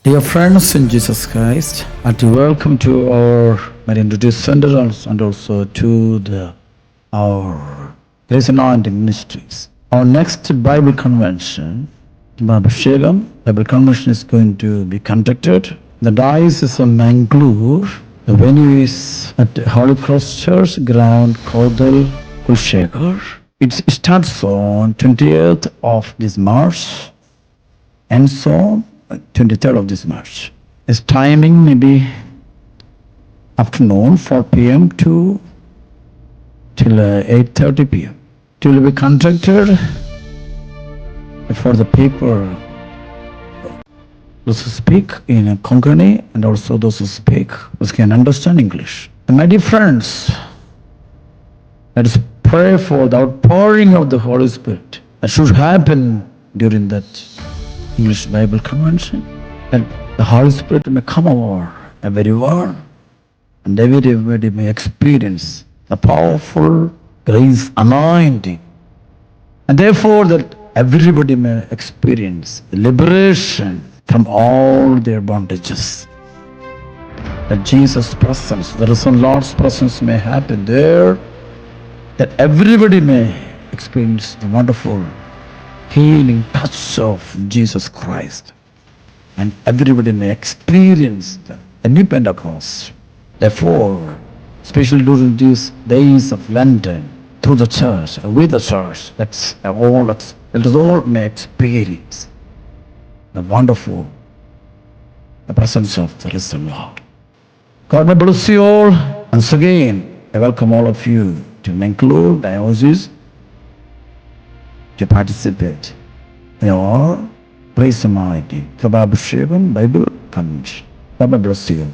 Dear friends in Jesus Christ, and welcome to our Marian Retreat Center and also to our Grace Anointing Ministries. Our next Bible convention, Bible convention is going to be conducted. The diocese of Mangalore. The venue is at Holy Cross Church, Ground Cordel, Kulshekar. It starts on 20th of this March and so 23rd of this March. Its timing may be afternoon 4 p.m. till 8:30 p.m. It will be conducted for the people, those who speak in Konkani and also those who can understand English. And my dear friends, let us pray for the outpouring of the Holy Spirit that should happen during that English Bible Convention, that the Holy Spirit may come over everyone and everybody may experience the powerful grace anointing, and therefore that everybody may experience the liberation from all their bondages. That Jesus' presence, the risen Lord's presence may happen there, that everybody may experience the wonderful healing touch of Jesus Christ, and everybody may experience the new Pentecost. Therefore, especially during these days of Lenten, through the church, with the church, let us all may experience the wonderful the presence of the risen Lord. God may bless you all. Once again, I welcome all of you to Mangalore Diocese to participate in our Grace Anointing Prabhabhishekam Bible Convention. God bless you.